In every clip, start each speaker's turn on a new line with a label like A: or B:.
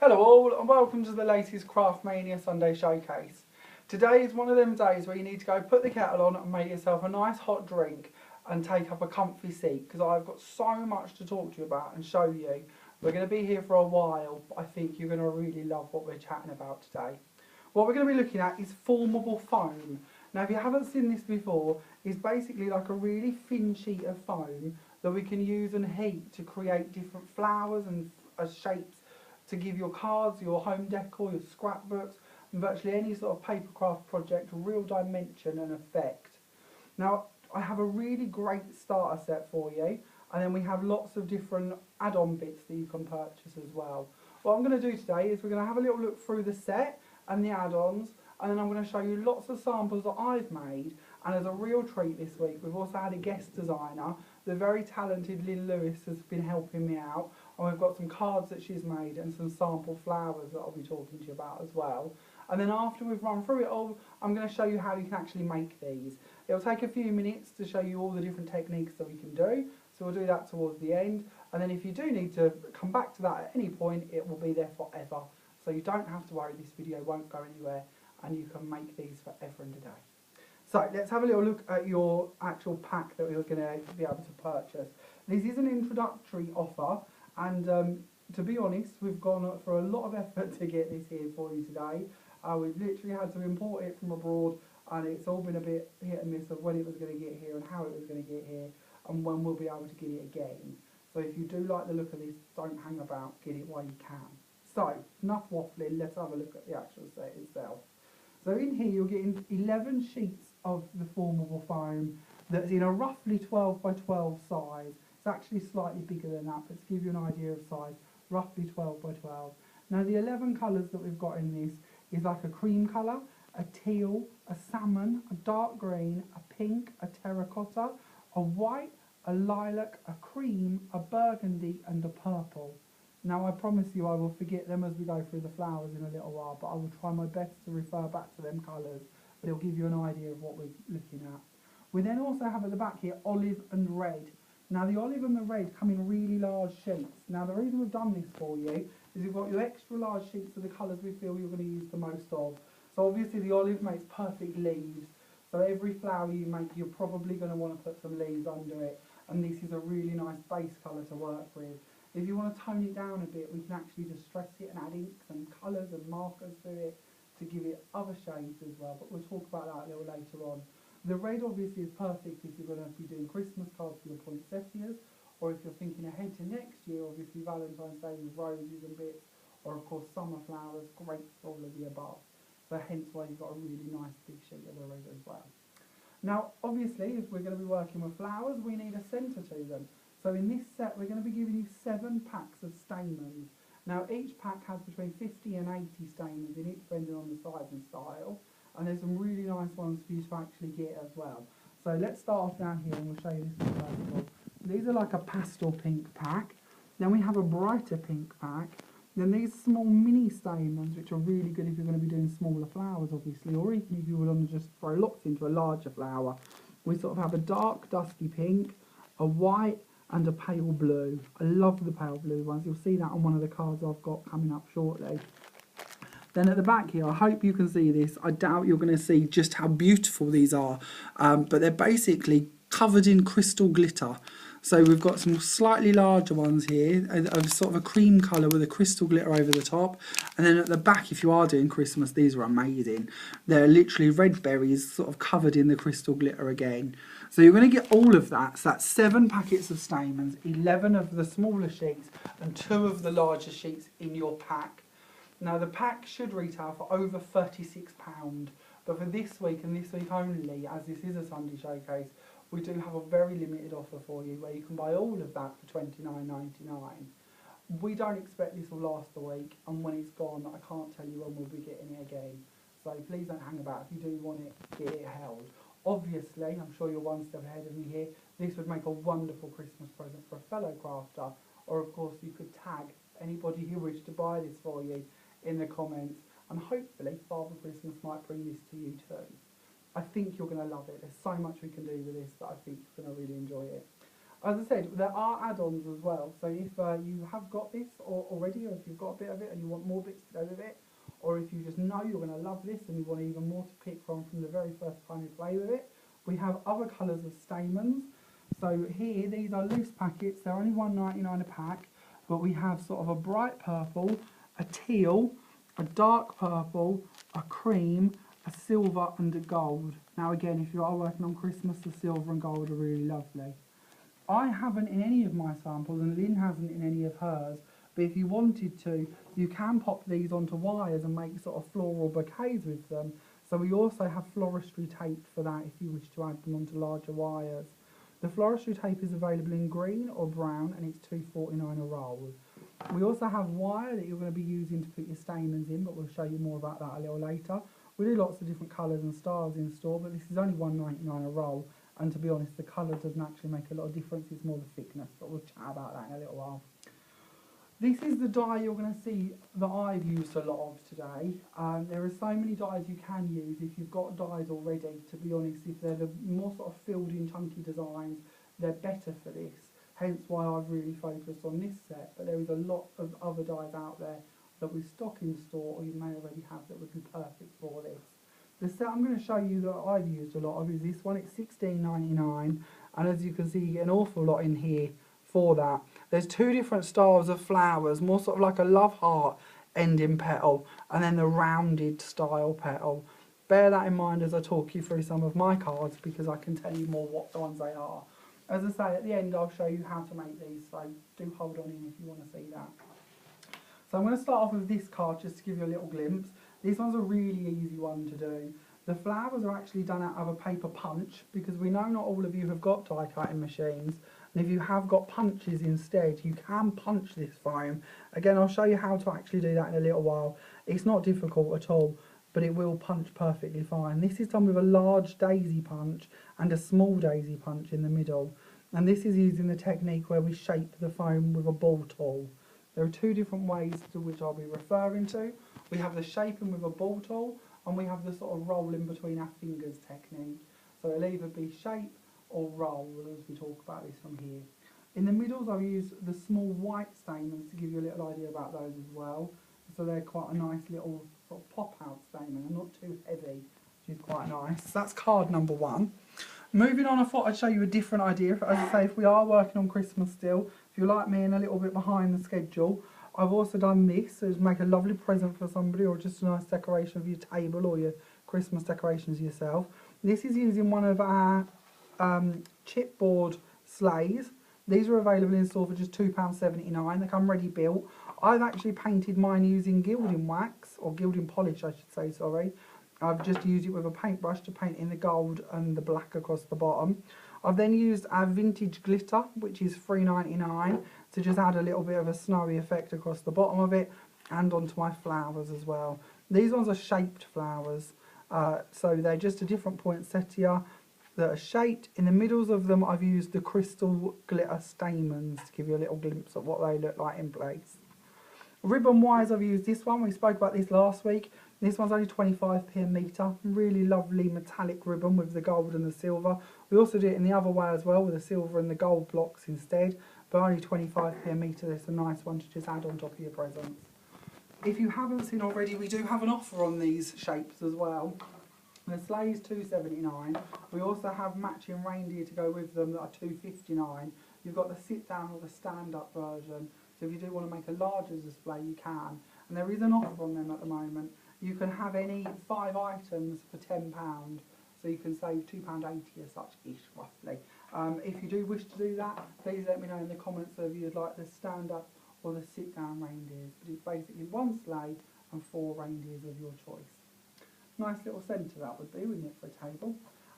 A: Hello all and welcome to the latest Craftmania Sunday Showcase. Today is one of them days where you need to go put the kettle on and make yourself a nice hot drink and take up a comfy seat because I've got so much to talk to you about and show you. We're going to be here for a while, but I think you're going to really love what we're chatting about today. What we're going to be looking at is formable foam. Now if you haven't seen this before, it's basically like a really thin sheet of foam that we can use and heat to create different flowers and shapes to give your cards, your home decor, your scrapbooks, and virtually any sort of papercraft project real dimension and effect. Now, I have a really great starter set for you, and then we have lots of different add-on bits that you can purchase as well. What I'm going to do today is we're going to have a little look through the set and the add-ons, and then I'm going to show you lots of samples that I've made, and as a real treat this week, we've also had a guest designer. The very talented Lynn Lewis has been helping me out, and we've got some cards that she's made and some sample flowers that I'll be talking to you about as well. And then after we've run through it all, I'm going to show you how you can actually make these. It'll take a few minutes to show you all the different techniques that we can do, so we'll do that towards the end. And then if you do need to come back to that at any point, it will be there forever. So you don't have to worry, this video won't go anywhere, and you can make these forever and a day. So let's have a little look at your actual pack that we're going to be able to purchase. This is an introductory offer, and to be honest, we've gone for a lot of effort to get this here for you today. We've literally had to import it from abroad, and it's all been a bit hit and miss of when it was going to get here and how it was going to get here and when we'll be able to get it again. So if you do like the look of this, don't hang about, get it while you can. So, enough waffling, let's have a look at the actual set itself. So in here you're getting 11 sheets of the formable foam that's in a roughly 12 by 12 size. It's actually slightly bigger than that, but to give you an idea of size, roughly 12 by 12. Now the 11 colours that we've got in this is like a cream colour, a teal, a salmon, a dark green, a pink, a terracotta, a white, a lilac, a cream, a burgundy and a purple. Now I promise you I will forget them as we go through the flowers in a little while, but I will try my best to refer back to them colours, but it'll give you an idea of what we're looking at. We then also have at the back here olive and red. Now the olive and the red come in really large sheets. Now the reason we've done this for you is you've got your extra large sheets of the colours we feel you're going to use the most of. So obviously the olive makes perfect leaves. So every flower you make, you're probably going to want to put some leaves under it. And this is a really nice base colour to work with. If you want to tone it down a bit, we can actually just stress it and add inks and colours and markers to it to give it other shades as well. But we'll talk about that a little later on. The red obviously is perfect if you're going to be doing Christmas cards for your poinsettias, or if you're thinking ahead to next year, obviously Valentine's Day with roses and bits, or of course summer flowers, great for all of the above. So hence why you've got a really nice big sheet of the red as well. Now obviously if we're going to be working with flowers, we need a centre to them. So in this set we're going to be giving you 7 packs of stamens. Now each pack has between 50 and 80 stamens in it, depending on the size and style. And there's some really nice ones for you to actually get as well. So let's start off down here and we'll show you this one first of all. These are like a pastel pink pack. Then we have a brighter pink pack. Then these small mini stamens, which are really good if you're going to be doing smaller flowers obviously, or even if you would want to just throw lots into a larger flower. We sort of have a dark dusky pink, a white and a pale blue. I love the pale blue ones. You'll see that on one of the cards I've got coming up shortly. Then at the back here, I hope you can see this. I doubt you're going to see just how beautiful these are, but they're basically covered in crystal glitter. So we've got some slightly larger ones here, of sort of a cream colour with a crystal glitter over the top. And then at the back, if you are doing Christmas, these are amazing. They're literally red berries sort of covered in the crystal glitter again. So you're going to get all of that. So that's 7 packets of stamens, 11 of the smaller sheets and 2 of the larger sheets in your pack. Now the pack should retail for over £36, but for this week and this week only, as this is a Sunday showcase, we do have a very limited offer for you where you can buy all of that for £29.99. We don't expect this will last a week, and when it's gone, I can't tell you when we'll be getting it again. So please don't hang about. If you do want it, get it held. Obviously, I'm sure you're one step ahead of me here, this would make a wonderful Christmas present for a fellow crafter, or of course you could tag anybody who wished to buy this for you in the comments, and hopefully Father Christmas might bring this to you too. I think you're going to love it. There's so much we can do with this that I think you're going to really enjoy it. As I said, there are add-ons as well. So if you have got this already, or if you've got a bit of it and you want more bits to go with it, or if you just know you're going to love this and you want even more to pick from the very first time you play with it, we have other colours of stamens. So here, these are loose packets. They're only $1.99 a pack, but we have sort of a bright purple, a teal, a dark purple, a cream, a silver and a gold. Now again, if you are working on Christmas, the silver and gold are really lovely. I haven't in any of my samples, and Lynn hasn't in any of hers, but if you wanted to, you can pop these onto wires and make sort of floral bouquets with them. So we also have floristry tape for that if you wish to add them onto larger wires. The floristry tape is available in green or brown, and it's $2.49 a roll. We also have wire that you're going to be using to put your stamens in, but we'll show you more about that a little later. We do lots of different colours and styles in store, but this is only $1.99 a roll. And to be honest, the colour doesn't actually make a lot of difference, it's more the thickness, but we'll chat about that in a little while. This is the dye you're going to see that I've used a lot of today. There are so many dyes you can use if you've got dyes already, to be honest. If they're the more sort of filled in chunky designs, they're better for this. Hence why I've really focused on this set, but there is a lot of other dyes out there that we stock in store or you may already have that would be perfect for this. The set I'm going to show you that I've used a lot of is this one. It's $16.99, and as you can see, you get an awful lot in here for that. There's two different styles of flowers, more sort of like a love heart ending petal, and then the rounded style petal. Bear that in mind as I talk you through some of my cards, because I can tell you more what ones they are. As I say, at the end I'll show you how to make these, so do hold on in if you want to see that. So I'm going to start off with this card just to give you a little glimpse. This one's a really easy one to do. The flowers are actually done out of a paper punch, because we know not all of you have got die cutting machines, and if you have got punches instead, you can punch this foam. Again, I'll show you how to actually do that in a little while. It's not difficult at all, but it will punch perfectly fine. This is done with a large daisy punch and a small daisy punch in the middle, and this is using the technique where we shape the foam with a ball tool. There are two different ways to which I'll be referring to. We have the shaping with a ball tool, and we have the sort of roll in between our fingers technique. So it'll either be shape or roll as we talk about this from here. In the middles I've used the small white stamens to give you a little idea about those as well. So they're quite a nice little sort of pop out stamen and not too heavy, which is quite nice. That's card number one. Moving on, I thought I'd show you a different idea. As I say, if we are working on Christmas still, if you're like me and a little bit behind the schedule, I've also done this so to make a lovely present for somebody, or just a nice decoration of your table or your Christmas decorations yourself. This is using one of our chipboard sleighs. These are available in store for just £2.79. They come ready built. I've actually painted mine using gilding wax, or gilding polish I should say, sorry. I've just used it with a paintbrush to paint in the gold and the black across the bottom. I've then used our vintage glitter, which is $3.99, to just add a little bit of a snowy effect across the bottom of it and onto my flowers as well. These ones are shaped flowers, so they're just a different poinsettia that are shaped. In the middles of them I've used the crystal glitter stamens to give you a little glimpse of what they look like in place. Ribbon wise, I've used this one. We spoke about this last week. This one's only 25p a metre. Really lovely metallic ribbon with the gold and the silver. We also do it in the other way as well, with the silver and the gold blocks instead, but only 25p a metre. It's a nice one to just add on top of your presents. If you haven't seen already, we do have an offer on these shapes as well. The sleigh is $2.79. We also have matching reindeer to go with them that are $2.59. You've got the sit down or the stand up version. So if you do want to make a larger display, you can. And there is an offer on them at the moment. You can have any 5 items for £10. So you can save £2.80 as such-ish, roughly. If you do wish to do that, please let me know in the comments whether you'd like the stand up or the sit down reindeers. But it's basically 1 sleigh and 4 reindeers of your choice. Nice little centre that would be, wouldn't it, for a table?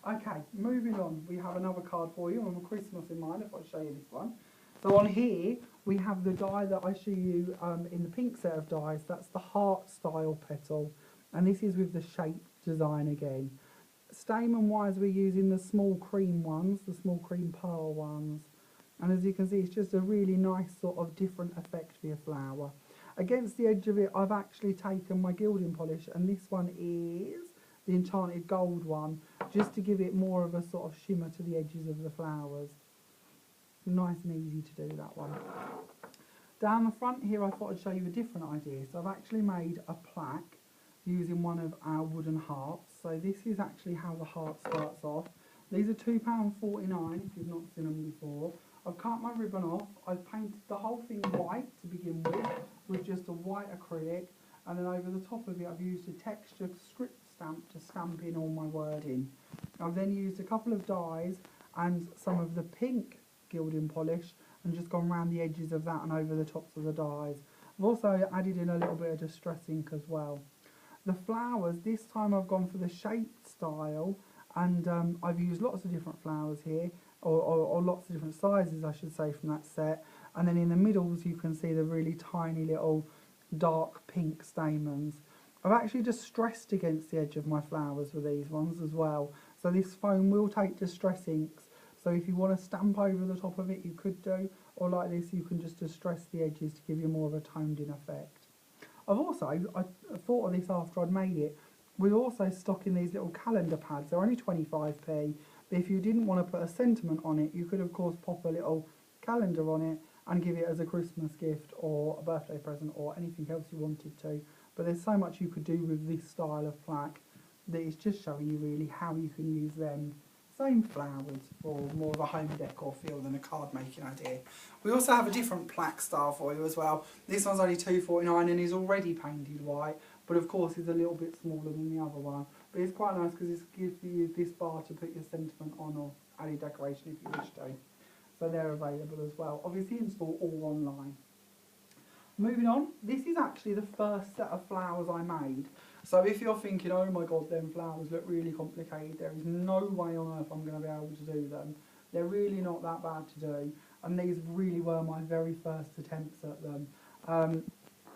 A: Okay, moving on. We have another card for you on Christmas in mind, if I show you this one. So on here, we have the die that I show you in the pink set of dies. That's the heart style petal. And this is with the shaped design again. Stamen wise, we're using the small cream ones, the small cream pearl ones. And as you can see, it's just a really nice sort of different effect for your flower. Against the edge of it, I've actually taken my gilding polish, and this one is the enchanted gold one, just to give it more of a sort of shimmer to the edges of the flowers. Nice and easy to do that one. Down the front here I thought I'd show you a different idea. So I've actually made a plaque using one of our wooden hearts. So this is actually how the heart starts off. These are £2.49 if you've not seen them before. I've cut my ribbon off. I've painted the whole thing white to begin with just a white acrylic, and then over the top of it I've used a textured script stamp to stamp in all my wording. I've then used a couple of dyes and some of the pink gilding polish and just gone around the edges of that and over the tops of the dyes. I've also added in a little bit of distress ink as well. The flowers, this time I've gone for the shaped style, and I've used lots of different flowers here, or lots of different sizes I should say from that set. And then in the middles you can see the really tiny little dark pink stamens. I've actually distressed against the edge of my flowers with these ones as well. So this foam will take distress inks. So if you want to stamp over the top of it, you could do, or like this, you can just distress the edges to give you more of a toned in effect. I thought of this after I'd made it. We also stock in these little calendar pads. They're only 25p, but if you didn't want to put a sentiment on it, you could of course pop a little calendar on it and give it as a Christmas gift or a birthday present or anything else you wanted to. But there's so much you could do with this style of plaque that it's just showing you really how you can use them same flowers for more of a home decor feel than a card making idea. We also have a different plaque style for you as well. This one's only £2.49 and is already painted white, but of course is a little bit smaller than the other one. But it's quite nice because it gives you this bar to put your sentiment on or added decoration if you wish to. So they're available as well. Obviously in store or online. Moving on, this is actually the first set of flowers I made. So if you're thinking, oh my god, them flowers look really complicated, there is no way on earth I'm going to be able to do them. They're really not that bad to do, and these really were my very first attempts at them.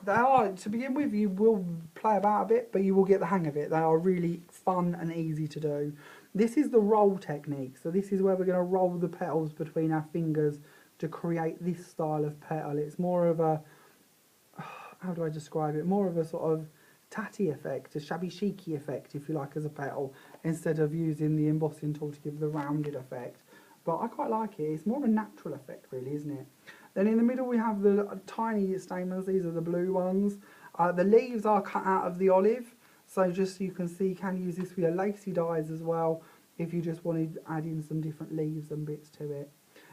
A: They are, to begin with, you will play about a bit, but you will get the hang of it. They are really fun and easy to do. This is the roll technique, so this is where we're going to roll the petals between our fingers to create this style of petal. It's more of a, how do I describe it, more of a sort of tatty effect, a shabby chicy effect if you like as a petal, instead of using the embossing tool to give the rounded effect. But I quite like it, it's more of a natural effect really, isn't it? Then in the middle we have the tiny stamens, these are the blue ones. The leaves are cut out of the olive, so just so you can see, you can use this with your lacy dyes as well if you just wanted to add in some different leaves and bits to it.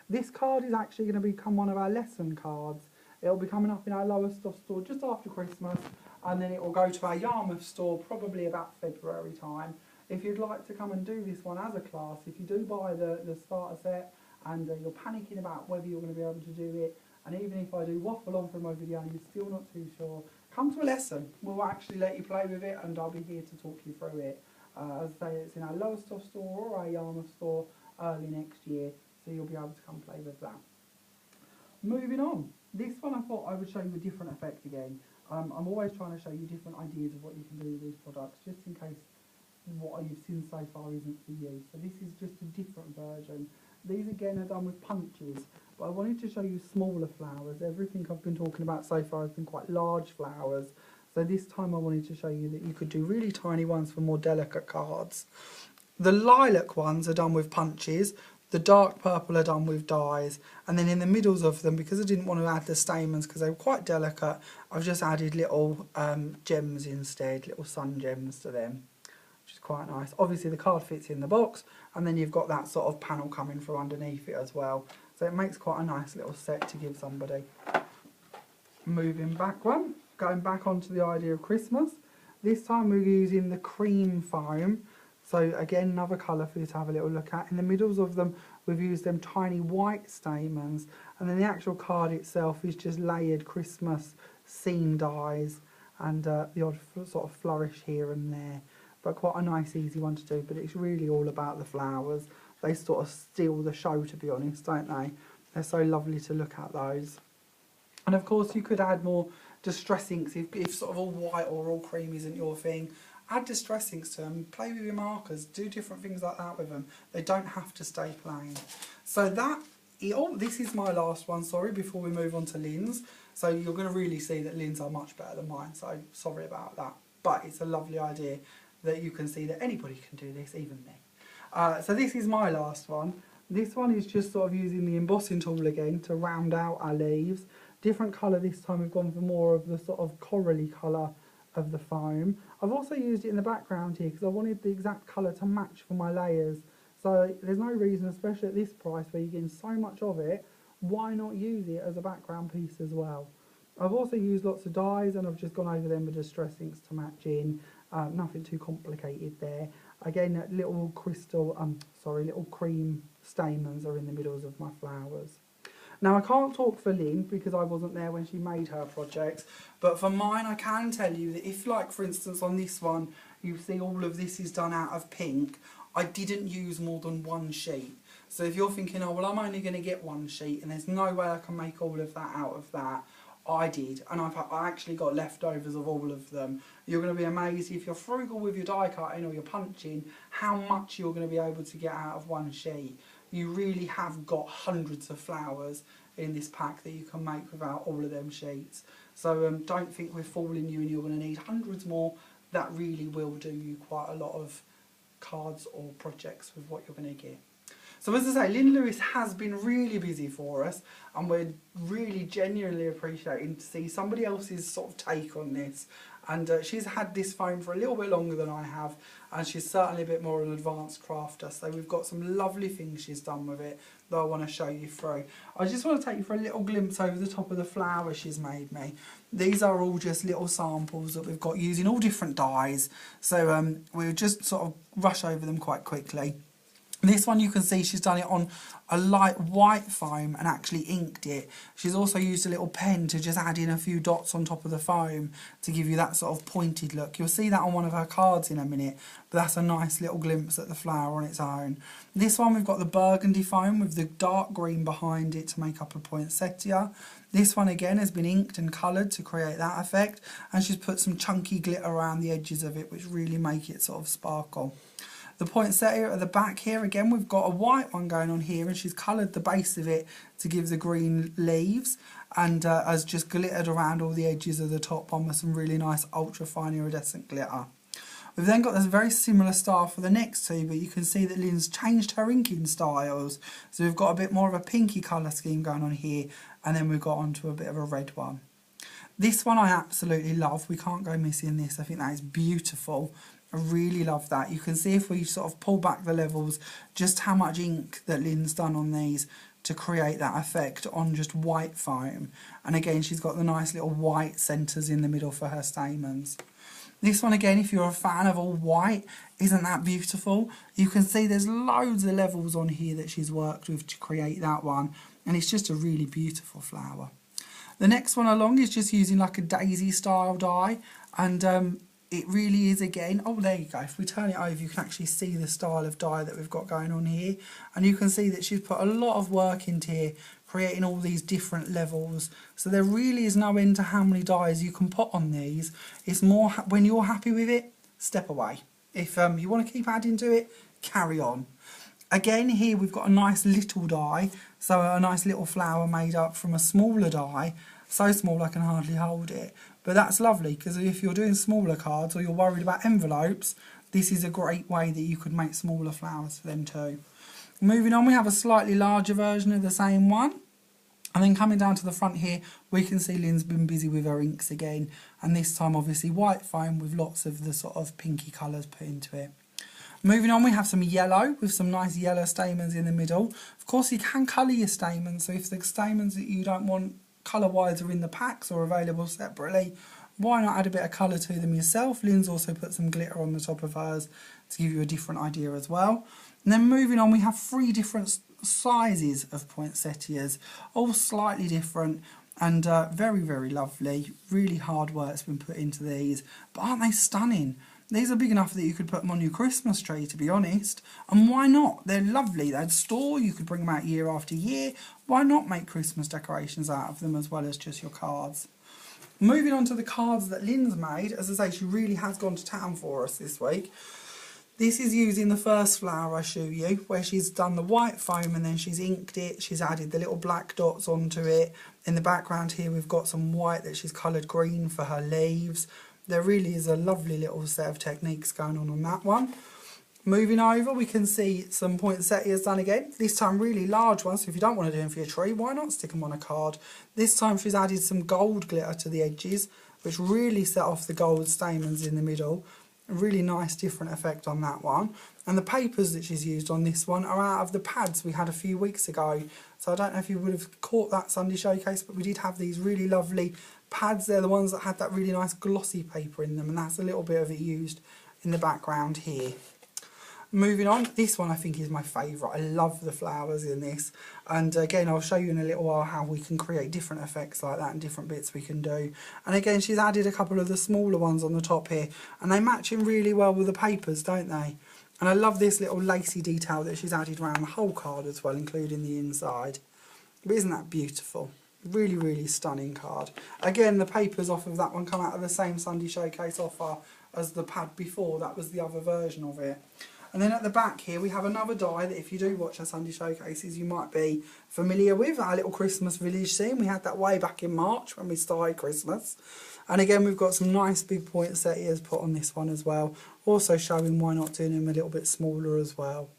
A: This card is actually going to become one of our lesson cards. It'll be coming up in our lower stuff store just after Christmas, and then it will go to our Yarmouth store probably about February time. If you'd like to come and do this one as a class, if you do buy the starter set and you're panicking about whether you're going to be able to do it, and even if I do waffle on through my video and you're still not too sure, come to a lesson. We'll actually let you play with it and I'll be here to talk you through it. As I say, it's in our lower stuff store or our Yarmouth store early next year, so you'll be able to come play with that. Moving on. This one I thought I would show you a different effect again. I'm always trying to show you different ideas of what you can do with these products, just in case what you've seen so far isn't for you. So this is just a different version. These again are done with punches, but I wanted to show you smaller flowers. Everything I've been talking about so far has been quite large flowers. So this time I wanted to show you that you could do really tiny ones for more delicate cards. The lilac ones are done with punches. The dark purple are done with dyes, and then in the middles of them, because I didn't want to add the stamens because they were quite delicate, I've just added little gems instead, little sun gems to them, which is quite nice. Obviously the card fits in the box, and then you've got that sort of panel coming through underneath it as well, so it makes quite a nice little set to give somebody. Moving back one, going back onto the idea of Christmas, this time we're using the cream foam. So again, another colour for you to have a little look at. In the middles of them, we've used them tiny white stamens, and then the actual card itself is just layered Christmas scene dies and the odd sort of flourish here and there. But quite a nice, easy one to do. But it's really all about the flowers. They sort of steal the show, to be honest, don't they? They're so lovely to look at, those. And of course, you could add more distress inks if sort of all white or all cream isn't your thing. Add distress inks to them, play with your markers, do different things like that with them. They don't have to stay plain. So this is my last one, sorry, before we move on to Lynn's. So you're going to really see that Lynn's are much better than mine, so sorry about that. But it's a lovely idea that you can see that anybody can do this, even me. So this is my last one. This one is just sort of using the embossing tool again to round out our leaves. Different colour this time, we've gone for more of the sort of corally colour of the foam. I've also used it in the background here because I wanted the exact colour to match for my layers. So there's no reason, especially at this price where you're getting so much of it, why not use it as a background piece as well? I've also used lots of dyes and I've just gone over them with distress inks to match in. Nothing too complicated there. Again, little little cream stamens are in the middles of my flowers. Now I can't talk for Lynn because I wasn't there when she made her projects, but for mine I can tell you that if, like for instance on this one, you see all of this is done out of pink, I didn't use more than one sheet. So if you're thinking, oh well I'm only going to get one sheet and there's no way I can make all of that out of that, I did, and I actually got leftovers of all of them. You're going to be amazed if you're frugal with your die cutting or your punching, how much you're going to be able to get out of one sheet. You really have got hundreds of flowers in this pack that you can make without all of them sheets. So don't think we're fooling you and you're going to need hundreds more. That really will do you quite a lot of cards or projects with what you're going to get. So as I say, Lynn Lewis has been really busy for us, and we're really genuinely appreciating to see somebody else's sort of take on this. And she's had this foam for a little bit longer than I have, and she's certainly a bit more of an advanced crafter. So we've got some lovely things she's done with it that I want to show you through. I just want to take you for a little glimpse over the top of the flower she's made me. These are all just little samples that we've got using all different dyes. So we'll just sort of rush over them quite quickly. This one you can see she's done it on a light white foam and actually inked it. She's also used a little pen to just add in a few dots on top of the foam to give you that sort of pointed look. You'll see that on one of her cards in a minute, but that's a nice little glimpse at the flower on its own. This one we've got the burgundy foam with the dark green behind it to make up a poinsettia. This one again has been inked and coloured to create that effect, and she's put some chunky glitter around the edges of it which really make it sort of sparkle. The poinsettia at the back here, again we've got a white one going on here, and she's coloured the base of it to give the green leaves, and has just glittered around all the edges of the top one with some really nice ultra fine iridescent glitter. We've then got this very similar style for the next two, but you can see that Lynn's changed her inking styles. So we've got a bit more of a pinky colour scheme going on here, and then we've got onto a bit of a red one. This one I absolutely love. We can't go missing this. I think that is beautiful. I really love that. You can see if we sort of pull back the levels, just how much ink that Lynn's done on these to create that effect on just white foam. And again, she's got the nice little white centres in the middle for her stamens. This one again, if you're a fan of all white, isn't that beautiful? You can see there's loads of levels on here that she's worked with to create that one, and it's just a really beautiful flower. The next one along is just using like a daisy style die, and it really is again, oh there you go, if we turn it over you can actually see the style of dye that we've got going on here, and you can see that she's put a lot of work into here creating all these different levels. So there really is no end to how many dyes you can put on these. It's more when you're happy with it, step away. If you want to keep adding to it, carry on. Again here we've got a nice little die, so a nice little flower made up from a smaller die, so small I can hardly hold it. But that's lovely, because if you're doing smaller cards or you're worried about envelopes, this is a great way that you could make smaller flowers for them too. Moving on, we have a slightly larger version of the same one. And then coming down to the front here, we can see Lynn's been busy with her inks again. And this time obviously white foam with lots of the sort of pinky colours put into it. Moving on, we have some yellow with some nice yellow stamens in the middle. Of course, you can colour your stamens, so if the stamens that you don't want colour-wise are in the packs or available separately, why not add a bit of colour to them yourself? Lynn's also put some glitter on the top of hers to give you a different idea as well. And then moving on, we have 3 different sizes of poinsettias, all slightly different and very, very lovely. Really hard work's been put into these, but aren't they stunning? These are big enough that you could put them on your Christmas tree, to be honest. And why not? They're lovely. They'd store. You could bring them out year after year. Why not make Christmas decorations out of them as well as just your cards? Moving on to the cards that Lynn's made. As I say, she really has gone to town for us this week. This is using the first flower I show you, where she's done the white foam and then she's inked it. She's added the little black dots onto it. In the background here, we've got some white that she's coloured green for her leaves. There really is a lovely little set of techniques going on that one. Moving over, we can see some poinsettias done again. This time really large ones, so if you don't want to do them for your tree, why not stick them on a card? This time she's added some gold glitter to the edges, which really set off the gold stamens in the middle. A really nice different effect on that one. And the papers that she's used on this one are out of the pads we had a few weeks ago. So I don't know if you would have caught that Sunday showcase, but we did have these really lovely pads. They're the ones that had that really nice glossy paper in them, and that's a little bit of it used in the background here. Moving on, this one I think is my favourite. I love the flowers in this, and again I'll show you in a little while how we can create different effects like that and different bits we can do. And again she's added a couple of the smaller ones on the top here, and they match in really well with the papers, don't they? And I love this little lacy detail that she's added around the whole card as well, including the inside. But isn't that beautiful? Really, really stunning card. Again, the papers off of that one come out of the same Sunday Showcase offer as the pad before. That was the other version of it. And then at the back here we have another die that if you do watch our Sunday Showcases you might be familiar with, our little Christmas village scene. We had that way back in March when we started Christmas. And again we've got some nice big poinsettias put on this one as well, also showing why not doing them a little bit smaller as well.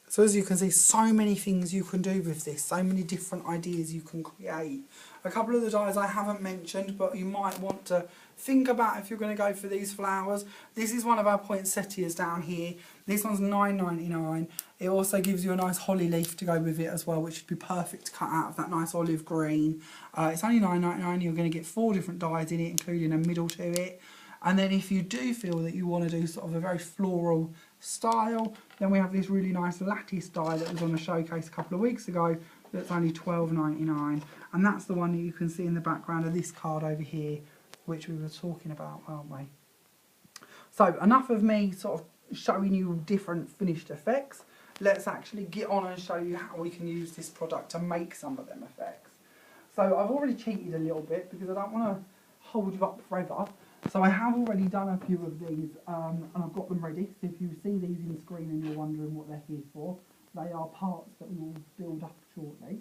A: So as you can see, so many things you can do with this, so many different ideas you can create. A couple of the dies I haven't mentioned, but you might want to think about if you're going to go for these flowers. This is one of our poinsettias down here. This one's $9.99. It also gives you a nice holly leaf to go with it as well, which would be perfect to cut out of that nice olive green. It's only $9.99. You're going to get 4 different dies in it, including a middle to it. And then if you do feel that you want to do sort of a very floral style, then we have this really nice lattice die that was on the showcase a couple of weeks ago that's only $12.99. And that's the one that you can see in the background of this card over here, which we were talking about, aren't we? So enough of me sort of showing you different finished effects. Let's actually get on and show you how we can use this product to make some of them effects. So I've already cheated a little bit because I don't want to hold you up forever. So I have already done a few of these and I've got them ready. So if you see these in the screen and you're wondering what they're here for, they are parts that we will build up shortly.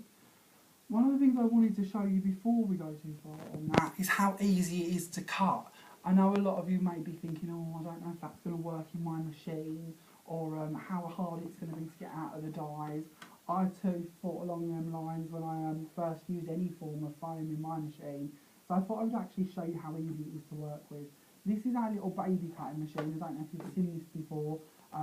A: One of the things I wanted to show you before we go too far on that is how easy it is to cut. I know a lot of you may be thinking, oh, I don't know if that's going to work in my machine, or how hard it's going to be to get out of the dies. I too thought along them lines when I first used any form of foam in my machine. So I thought I would actually show you how easy it is to work with. This is our little baby cutting machine. I don't know if you've seen this before.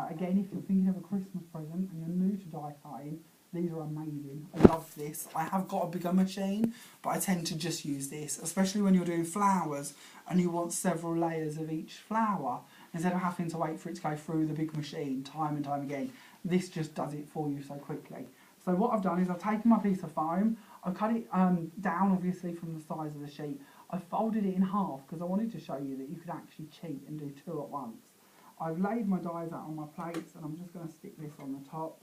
A: Again, if you're thinking of a Christmas present and you're new to die cutting, these are amazing. I love this. I have got a bigger machine, but I tend to just use this, especially when you're doing flowers and you want several layers of each flower. Instead of having to wait for it to go through the big machine time and time again, this just does it for you so quickly. So what I've done is I've taken my piece of foam, I've cut it down obviously from the size of the sheet. I've folded it in half because I wanted to show you that you could actually cheat and do 2 at once. I've laid my dies out on my plates and I'm just going to stick this on the top.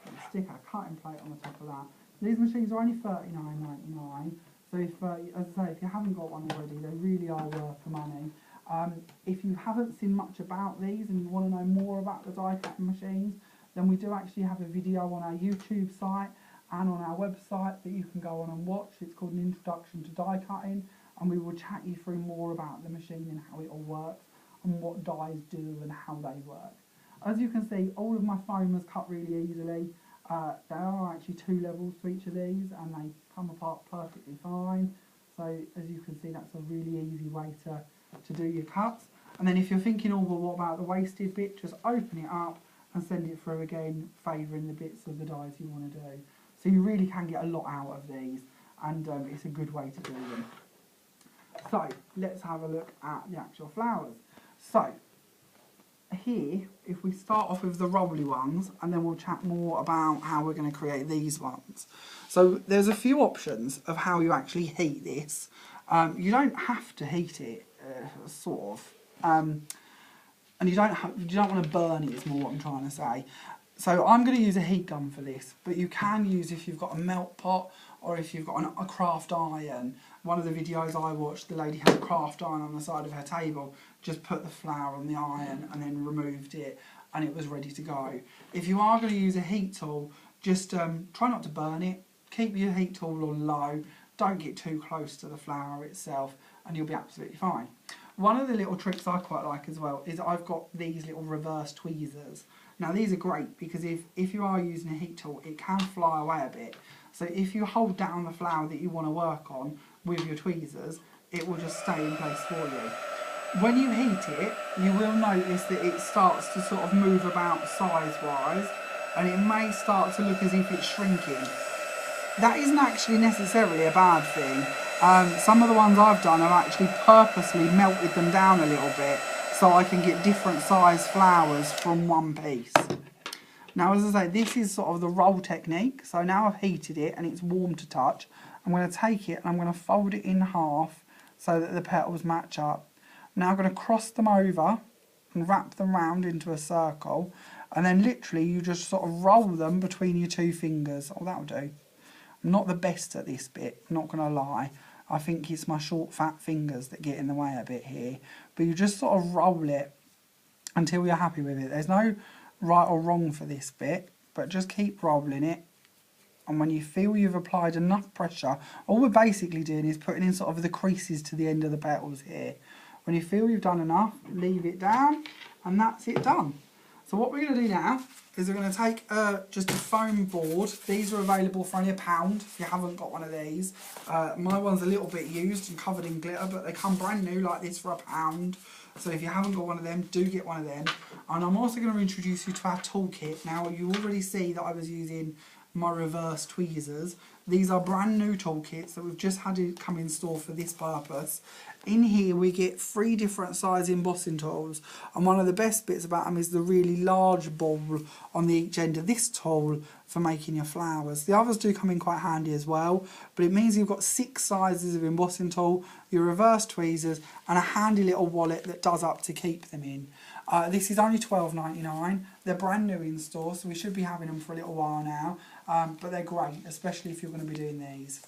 A: And stick our cutting plate on the top of that. These machines are only $39.99. So if, as I say, if you haven't got one already, they really are worth the money. If you haven't seen much about these and you want to know more about the die cutting machines, then we do actually have a video on our YouTube site and on our website that you can go on and watch. It's called An Introduction to Die Cutting, and we will chat you through more about the machine and how it all works and what dies do and how they work. As you can see, all of my foam was cut really easily. There are actually 2 levels to each of these and they come apart perfectly fine. So as you can see, that's a really easy way to do your cuts. And then if you're thinking, oh well, what about the wasted bit, just open it up and send it through again, favouring the bits of the dies you want to do. So you really can get a lot out of these, and it's a good way to do them. So let's have a look at the actual flowers. So here, if we start off with the rolly ones, and then we'll chat more about how we're going to create these ones. So there's a few options of how you actually heat this. You don't have to heat it, sort of, and you don't want to burn it, is more what I'm trying to say. So I'm going to use a heat gun for this, but you can use if you've got a melt pot or if you've got a craft iron. One of the videos I watched, the lady had a craft iron on the side of her table, just put the flour on the iron and then removed it and it was ready to go. If you are going to use a heat tool, just try not to burn it, keep your heat tool on low, don't get too close to the flour itself and you'll be absolutely fine. One of the little tricks I quite like as well is I've got these little reverse tweezers. Now these are great because if you are using a heat tool, it can fly away a bit. So if you hold down the flower that you want to work on with your tweezers, it will just stay in place for you. When you heat it, you will notice that it starts to sort of move about size-wise, and it may start to look as if it's shrinking. That isn't actually necessarily a bad thing. Some of the ones I've done, I've actually purposely melted them down a little bit so I can get different size flowers from one piece. Now, as I say, this is sort of the roll technique. So now I've heated it and it's warm to touch. I'm going to take it and I'm going to fold it in half so that the petals match up. Now I'm going to cross them over and wrap them round into a circle, and then literally you just sort of roll them between your two fingers. Oh, that'll do. I'm not the best at this bit, I'm not going to lie. I think it's my short fat fingers that get in the way a bit here. But you just sort of roll it until you're happy with it. There's no right or wrong for this bit, but just keep rolling it. And when you feel you've applied enough pressure, all we're basically doing is putting in sort of the creases to the end of the petals here. When you feel you've done enough, leave it down, and that's it done. So what we're going to do now is we're going to take just a foam board. These are available for only £1 if you haven't got one of these. My one's a little bit used and covered in glitter, but they come brand new like this for £1. So if you haven't got one of them, do get one of them. And I'm also going to introduce you to our toolkit. Now you already see that I was using my reverse tweezers. These are brand new toolkits that we've just had it come in store for this purpose. In here we get 3 different size embossing tools, and one of the best bits about them is the really large ball on the each end of this tool for making your flowers. The others do come in quite handy as well, but it means you've got 6 sizes of embossing tool, your reverse tweezers, and a handy little wallet that does up to keep them in. This is only £12.99. They're brand new in store, so we should be having them for a little while now, but they're great, especially if you're going to be doing these.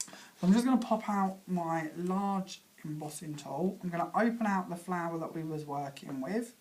A: So I'm just going to pop out my large embossing tool. I'm going to open out the flower that we was working with,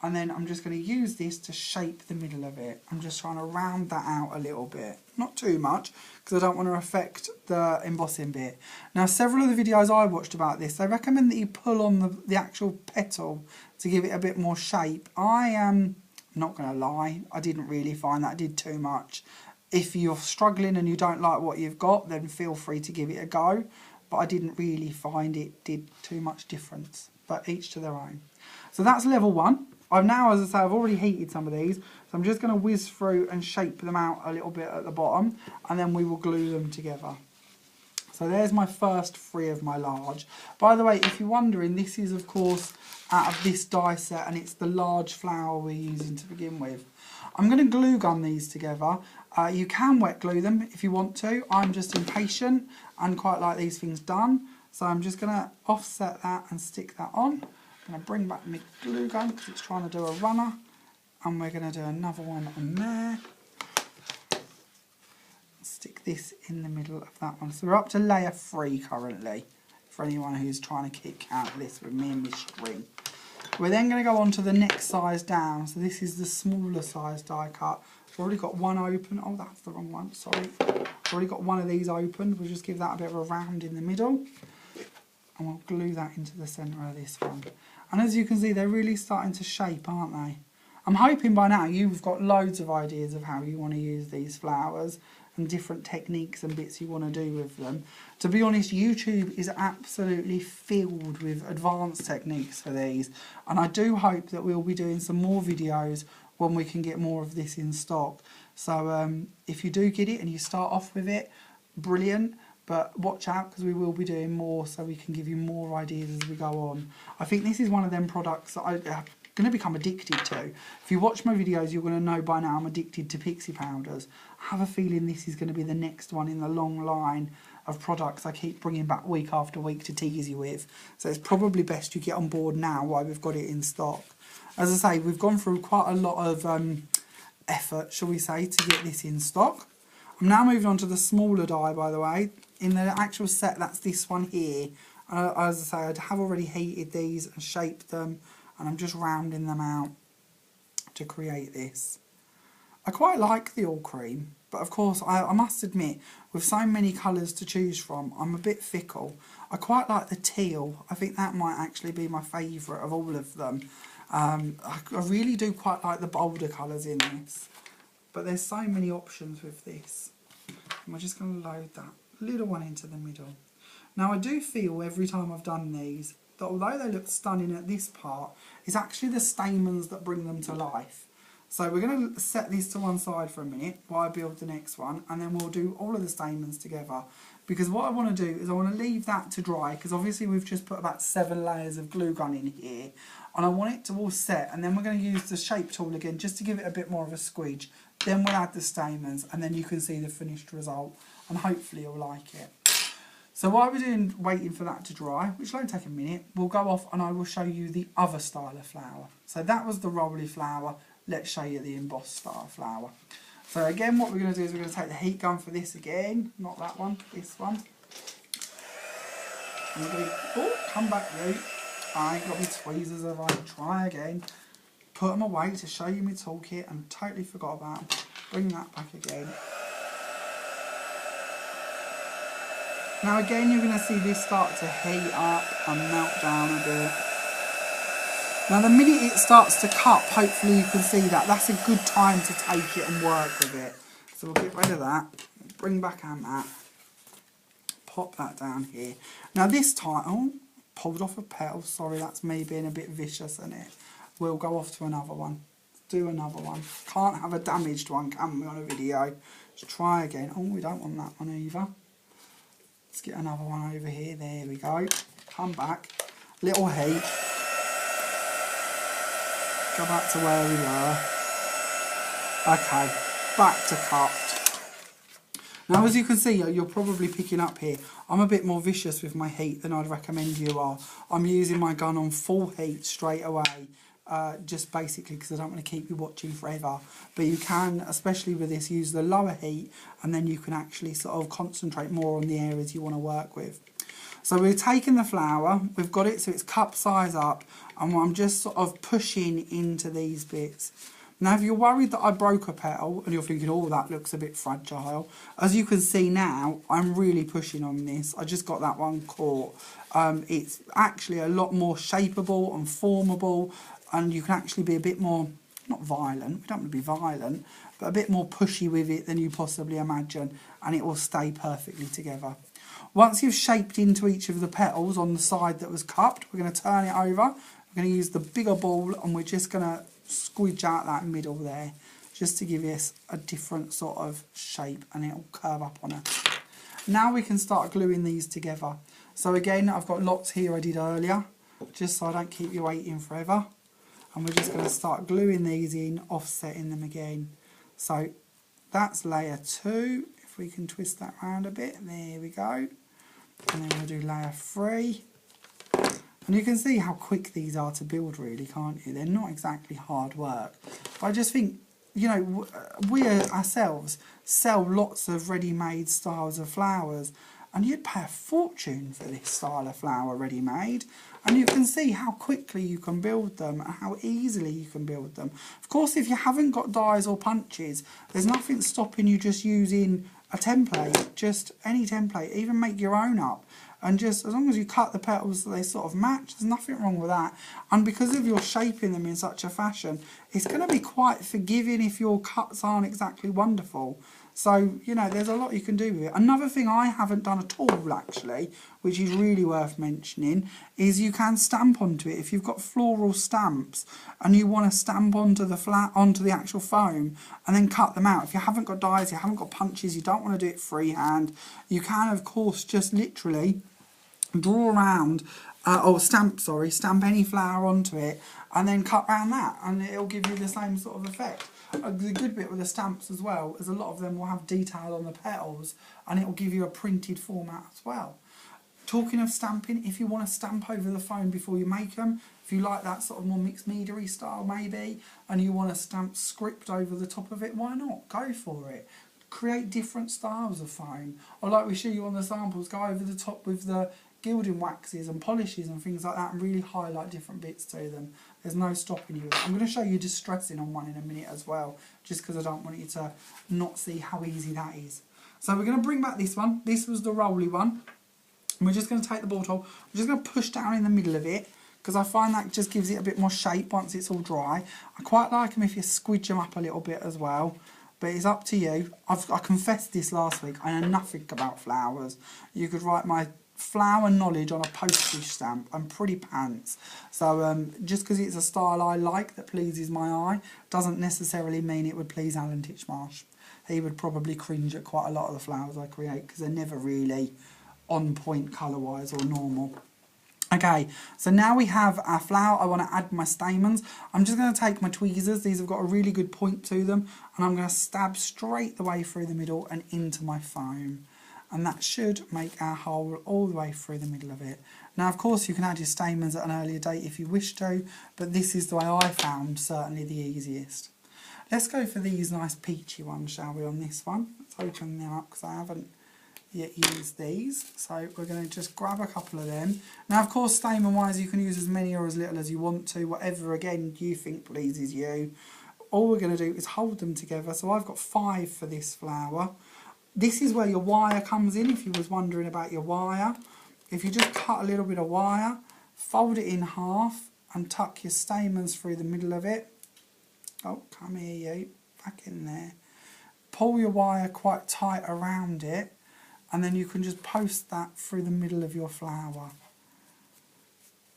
A: and then I'm just going to use this to shape the middle of it. I'm just trying to round that out a little bit, not too much because I don't want to affect the embossing bit. Now several of the videos I watched about this, they recommend that you pull on the actual petal to give it a bit more shape. I am not going to lie, I didn't really find that I did too much. If you're struggling and you don't like what you've got, then feel free to give it a go. But I didn't really find it did too much difference. But each to their own. So that's level 1. I've now, as I say, I've already heated some of these. So I'm just going to whiz through and shape them out a little bit at the bottom. And then we will glue them together. So there's my first 3 of my large. By the way, if you're wondering, this is of course out of this die set, and it's the large flower we're using to begin with. I'm going to glue gun these together. You can wet glue them if you want to. I'm just impatient and quite like these things done. So I'm just going to offset that and stick that on. I'm going to bring back my glue gun because it's trying to do a runner. And we're going to do another one on there. Stick this in the middle of that one. So we're up to layer 3 currently, for anyone who's trying to keep count of this with me and my string. We're then going to go on to the next size down. So this is the smaller size die cut. I've already got one open. Oh, that's the wrong one, sorry. I've already got one of these opened. We'll just give that a bit of a round in the middle. And we'll glue that into the centre of this one. And as you can see, they're really starting to shape, aren't they? I'm hoping by now you've got loads of ideas of how you want to use these flowers and different techniques and bits you want to do with them. To be honest, YouTube is absolutely filled with advanced techniques for these, and I do hope that we'll be doing some more videos when we can get more of this in stock. So if you do get it and you start off with it, brilliant, but watch out because we will be doing more so we can give you more ideas as we go on. I think this is one of them products that I'm going to become addicted to. If you watch my videos, you're going to know by now I'm addicted to pixie powders. I have a feeling this is going to be the next one in the long line of products I keep bringing back week after week to tease you with. So it's probably best you get on board now while we've got it in stock. As I say, we've gone through quite a lot of effort, shall we say, to get this in stock. I'm now moving on to the smaller die, by the way. In the actual set, that's this one here. As I say, I have already heated these and shaped them, and I'm just rounding them out to create this. I quite like the all cream. But of course, I must admit, with so many colours to choose from, I'm a bit fickle. I quite like the teal. I think that might actually be my favourite of all of them. I really do quite like the bolder colours in this. But there's so many options with this. And we're just going to load that little one into the middle. Now I do feel every time I've done these, that although they look stunning at this part, it's actually the stamens that bring them to life. So we're going to set these to one side for a minute while I build the next one, and then we'll do all of the stamens together. Because what I want to do is I want to leave that to dry, because obviously we've just put about 7 layers of glue gun in here, and I want it to all set, and then we're going to use the shape tool again just to give it a bit more of a squidge. Then we'll add the stamens, and then you can see the finished result, and hopefully you'll like it. So while we're waiting for that to dry, which will only take a minute, we'll go off and I will show you the other style of flower. So that was the rolly flower. Let's show you the embossed style flower. So again, what we're going to do is we're going to take the heat gun for this again, not that one, this one. And we're going to, oh, come back you. I ain't got my tweezers, have I? Try again. Put them away to show you my toolkit and totally forgot about them. Bring that back again. Now again, you're going to see this start to heat up and melt down a bit. Now the minute it starts to cup, hopefully you can see that. That's a good time to take it and work with it. So we'll get rid of that. Bring back our mat. Pop that down here. Now this time, oh, pulled off a petal. Sorry, that's me being a bit vicious, isn't it? We'll go off to another one. Do another one. Can't have a damaged one, can we, on a video? Let's try again. Oh, we don't want that one either. Let's get another one over here. There we go. Come back. Little heat. Go back to where we were. Okay. Back to cupped. Now as you can see, you're probably picking up here, I'm a bit more vicious with my heat than I'd recommend you are. I'm using my gun on full heat straight away. Just basically because I don't want to keep you watching forever. But you can, especially with this, use the lower heat, and then you can actually sort of concentrate more on the areas you want to work with. So we're taking the flower, we've got it so it's cup size up, and I'm just sort of pushing into these bits. Now if you're worried that I broke a petal and you're thinking, oh, that looks a bit fragile, as you can see now, I'm really pushing on this. I just got that one caught. It's actually a lot more shapeable and formable, and you can actually be a bit more, not violent, we don't want to be violent, but a bit more pushy with it than you possibly imagine, and it will stay perfectly together. Once you've shaped into each of the petals on the side that was cupped, we're going to turn it over. We're going to use the bigger ball, and we're just going to squidge out that middle there, just to give us a different sort of shape, and it'll curve up on us. Now we can start gluing these together. So again, I've got lots here I did earlier, just so I don't keep you waiting forever. And we're just going to start gluing these in, offsetting them again. So that's layer 2. If we can twist that round a bit, there we go. And then we'll do layer 3. And you can see how quick these are to build, really, can't you? They're not exactly hard work. But I just think, you know, we ourselves sell lots of ready-made styles of flowers, and you'd pay a fortune for this style of flower ready-made. And you can see how quickly you can build them and how easily you can build them. Of course, if you haven't got dies or punches, there's nothing stopping you just using a template, just any template, even make your own up. And just as long as you cut the petals so they sort of match, there's nothing wrong with that. And because of your shaping them in such a fashion, it's going to be quite forgiving if your cuts aren't exactly wonderful. So, you know, there's a lot you can do with it. Another thing I haven't done at all, actually, which is really worth mentioning, is you can stamp onto it. If you've got floral stamps and you want to stamp onto the actual foam and then cut them out. If you haven't got dies, you haven't got punches, you don't want to do it freehand, you can, of course, just literally draw around, stamp any flower onto it and then cut around that, and it'll give you the same sort of effect. The good bit with the stamps as well is a lot of them will have detail on the petals, and it will give you a printed format as well. Talking of stamping, if you want to stamp over the foam before you make them, if you like that sort of more mixed media-y style maybe, and you want to stamp script over the top of it, why not? Go for it. Create different styles of foam. Or like we show you on the samples, go over the top with the gilding waxes and polishes and things like that and really highlight different bits to them. There's no stopping you with it. I'm going to show you distressing on one in a minute as well, just because I don't want you to not see how easy that is. So we're going to bring back this one. This was the rolly one. And we're just going to take the ball tool. We're just going to push down in the middle of it, because I find that just gives it a bit more shape once it's all dry. I quite like them if you squidge them up a little bit as well, but it's up to you. I confessed this last week, I know nothing about flowers. You could write my flower knowledge on a postage stamp. I'm pretty pants. So just because it's a style I like that pleases my eye, doesn't necessarily mean it would please Alan Titchmarsh. He would probably cringe at quite a lot of the flowers I create, because they're never really on point colour wise or normal. Okay, so now we have our flower. I want to add my stamens. I'm just going to take my tweezers. These have got a really good point to them, and I'm going to stab straight the way through the middle and into my foam. And that should make our hole all the way through the middle of it. Now, of course, you can add your stamens at an earlier date if you wish to, but this is the way I found certainly the easiest. Let's go for these nice peachy ones, shall we, on this one? Let's open them up, because I haven't yet use these, so we're going to just grab a couple of them. Now, of course, stamen wise, you can use as many or as little as you want to, whatever again you think pleases you. All we're going to do is hold them together. So I've got 5 for this flower. This is where your wire comes in, if you was wondering about your wire. If you just cut a little bit of wire, fold it in half and tuck your stamens through the middle of it. Oh, come here you, back in there. Pull your wire quite tight around it, and then you can just post that through the middle of your flower.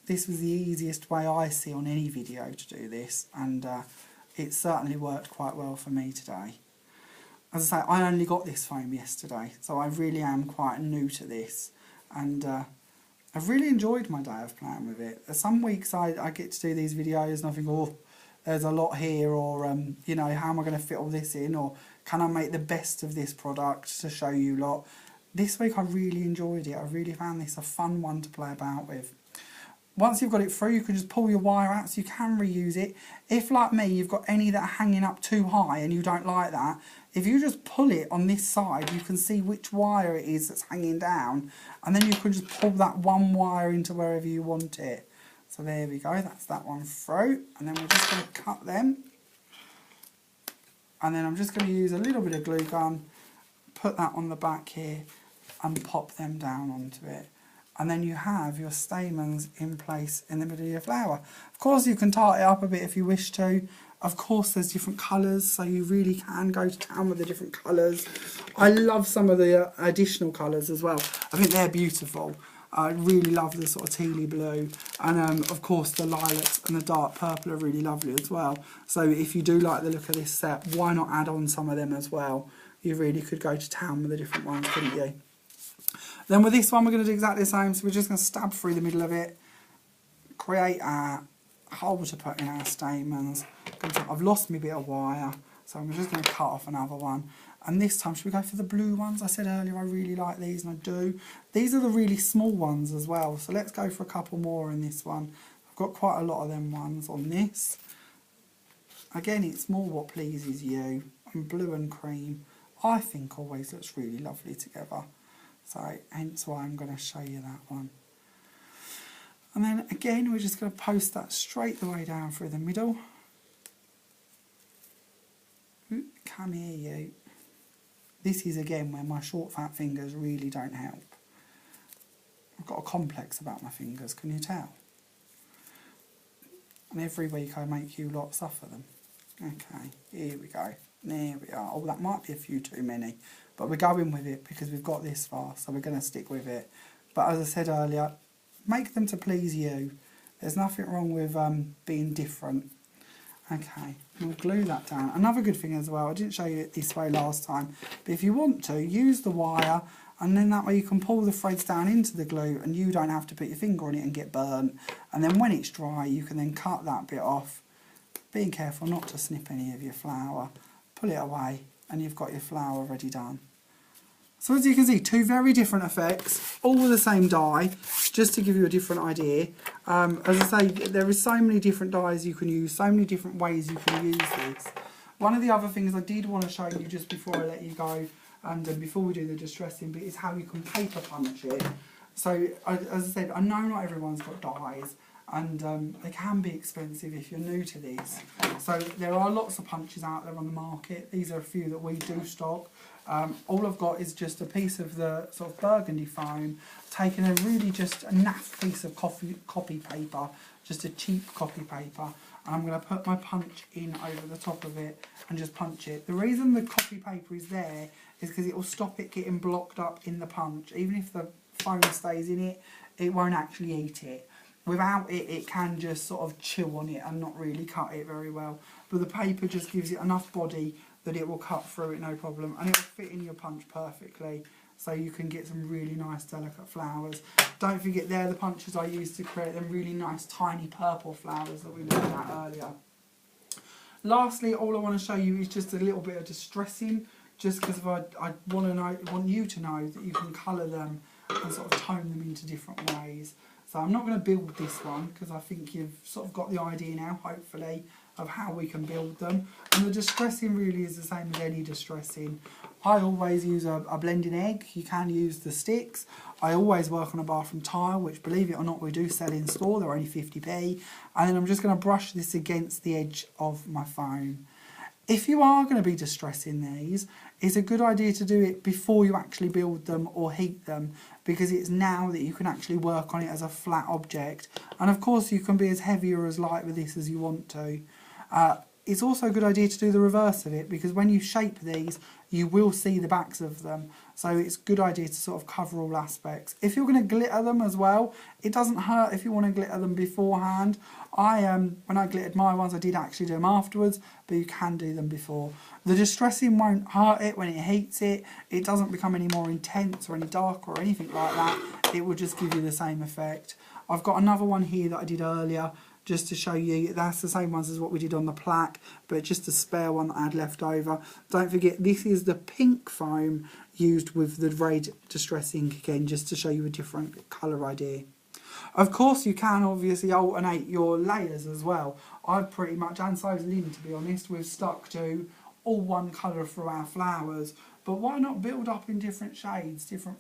A: This was the easiest way I see on any video to do this, and it certainly worked quite well for me today. As I say, I only got this foam yesterday, so I really am quite new to this, and I've really enjoyed my day of playing with it. Some weeks I get to do these videos and I think, oh, there's a lot here, or you know, how am I going to fit all this in, or can I make the best of this product to show you lot. This week I really enjoyed it. I really found this a fun one to play about with. Once you've got it through, you can just pull your wire out so you can reuse it. If, like me, you've got any that are hanging up too high and you don't like that, if you just pull it on this side, you can see which wire it is that's hanging down, and then you can just pull that one wire into wherever you want it. So there we go, that's that one through, and then we're just going to cut them. And then I'm just going to use a little bit of glue gun, put that on the back here, and pop them down onto it. And then you have your stamens in place in the middle of your flower. Of course, you can tart it up a bit if you wish to. Of course, there's different colours, so you really can go to town with the different colours. I love some of the additional colours as well. I think they're beautiful. I really love the sort of tealy blue, and of course the lilacs and the dark purple are really lovely as well. So if you do like the look of this set, why not add on some of them as well? You really could go to town with the different ones, couldn't you? Then with this one, we're going to do exactly the same. So we're just going to stab through the middle of it, create our hole to put in our stamens. I've lost my bit of wire, so I'm just going to cut off another one. And this time, should we go for the blue ones? I said earlier I really like these, and I do. These are the really small ones as well, so let's go for a couple more in this one. I've got quite a lot of them ones on this. Again, it's more what pleases you. And blue and cream, I think, always looks really lovely together. So hence why I'm going to show you that one. And then again, we're just going to post that straight the way down through the middle. Ooh, come here you. This is again where my short fat fingers really don't help. I've got a complex about my fingers, can you tell? And every week I make you lot suffer them. Okay, here we go. There we are. Oh, that might be a few too many, but we're going with it because we've got this far, so we're going to stick with it. But as I said earlier, make them to please you. There's nothing wrong with being different. Okay, we'll glue that down. Another good thing as well, I didn't show you it this way last time, but if you want to, use the wire, and then that way you can pull the threads down into the glue and you don't have to put your finger on it and get burnt. And then when it's dry, you can then cut that bit off, being careful not to snip any of your flour. Pull it away and you've got your flower already done. So as you can see, two very different effects, all with the same dye, just to give you a different idea. As I say, there is so many different dyes you can use, so many different ways you can use this. One of the other things I did want to show you just before I let you go, and before we do the distressing bit, is how you can paper punch it. So as I said, I know not everyone's got dies, and they can be expensive if you're new to these. So there are lots of punches out there on the market. These are a few that we do stock. All I've got is just a piece of the sort of burgundy foam, taking a really just a naff piece of copy paper, just a cheap copy paper, and I'm going to put my punch in over the top of it and just punch it. The reason the copy paper is there is because it will stop it getting blocked up in the punch. Even if the foam stays in it, it won't actually eat it. Without it, it can just sort of chew on it and not really cut it very well. But the paper just gives it enough body that it will cut through it no problem, and it will fit in your punch perfectly, so you can get some really nice delicate flowers. Don't forget, they're the punches I use to create them really nice tiny purple flowers that we looked at earlier. Lastly, all I want to show you is just a little bit of distressing, just because I want you to know that you can colour them and sort of tone them into different ways. So I'm not going to build this one because I think you've sort of got the idea now, hopefully, of how we can build them. And the distressing really is the same as any distressing. I always use a blending egg. You can use the sticks. I always work on a bathroom tile, which, believe it or not, we do sell in store. They're only 50p. And then I'm just going to brush this against the edge of my foam. If you are going to be distressing these, it's a good idea to do it before you actually build them or heat them, because it's now that you can actually work on it as a flat object. And of course you can be as heavy or as light with this as you want to. It's also a good idea to do the reverse of it, because when you shape these, you will see the backs of them. So it's a good idea to sort of cover all aspects. If you're going to glitter them as well, it doesn't hurt if you want to glitter them beforehand. When I glittered my ones, I did actually do them afterwards, but you can do them before. The distressing won't hurt it when it heats it. It doesn't become any more intense or any darker or anything like that. It will just give you the same effect. I've got another one here that I did earlier, just to show you. That's the same ones as what we did on the plaque, but just a spare one that I had left over. Don't forget, this is the pink foam used with the red distress ink again, just to show you a different colour idea. Of course you can obviously alternate your layers as well. I've pretty much, and so's Lynn to be honest, we've stuck to all one colour for our flowers, but why not build up in different shades, different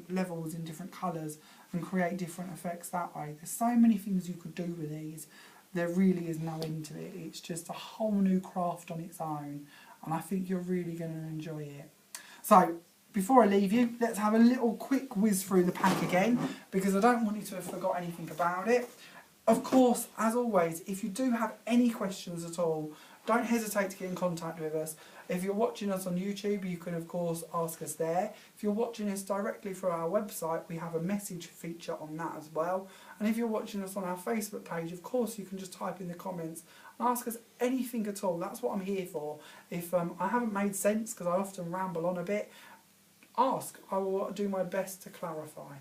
A: levels in different colours, and create different effects that way. There's so many things you could do with these. There really is no end to it. It's just a whole new craft on its own, and I think you're really going to enjoy it. So before I leave you, let's have a little quick whiz through the pack again, because I don't want you to have forgot anything about it. Of course, as always, if you do have any questions at all, don't hesitate to get in contact with us. If you're watching us on YouTube, you can of course ask us there. If you're watching us directly through our website, we have a message feature on that as well. And if you're watching us on our Facebook page, of course you can just type in the comments and ask us anything at all. That's what I'm here for. If I haven't made sense, because I often ramble on a bit, ask. I will do my best to clarify.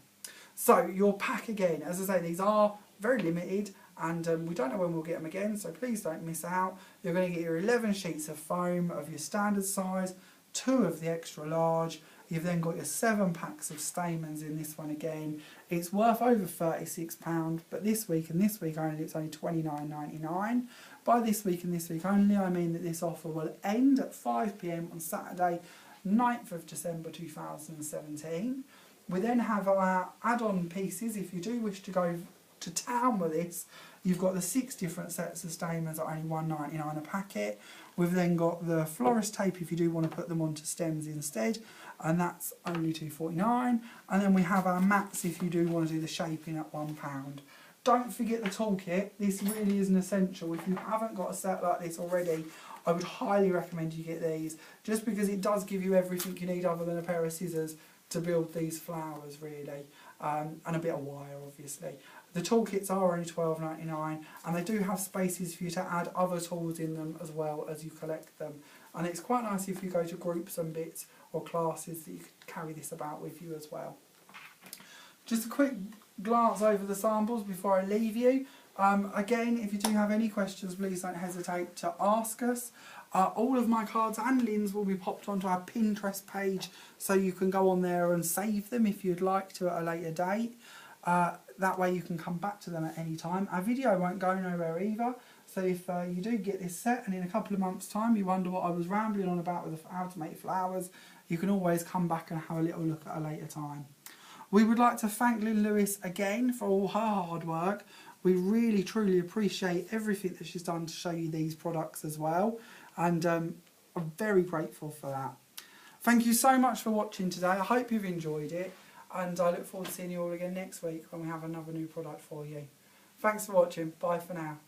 A: So your pack again, as I say, these are very limited, and we don't know when we'll get them again, so please don't miss out. You're going to get your 11 sheets of foam of your standard size, 2 of the extra large. You've then got your 7 packs of stamens in this one again. It's worth over £36, but this week and this week only, it's only £29.99. By this week and this week only, I mean that this offer will end at 5 PM on Saturday, 9th of December 2017. We then have our add-on pieces. If you do wish to go to town with this, you've got the 6 different sets of stamens at only £1.99 a packet. We've then got the florist tape if you do want to put them onto stems instead, and that's only £2.49. And then we have our mats if you do want to do the shaping at £1. Don't forget the toolkit. This really is an essential. If you haven't got a set like this already, I would highly recommend you get these, just because it does give you everything you need other than a pair of scissors to build these flowers really, and a bit of wire obviously. The toolkits are only £12.99, and they do have spaces for you to add other tools in them as well as you collect them. And it's quite nice if you go to groups and bits or classes that you can carry this about with you as well. Just a quick glance over the samples before I leave you. Again, if you do have any questions, please don't hesitate to ask us. All of my cards and Lynn's will be popped onto our Pinterest page, so you can go on there and save them if you'd like to at a later date. That way you can come back to them at any time. Our video won't go nowhere either, so if you do get this set and in a couple of months' time you wonder what I was rambling on about with how to make flowers, you can always come back and have a little look at a later time. We would like to thank Lynn Lewis again for all her hard work. We really, truly appreciate everything that she's done to show you these products as well. And I'm very grateful for that. Thank you so much for watching today. I hope you've enjoyed it. And I look forward to seeing you all again next week when we have another new product for you. Thanks for watching. Bye for now.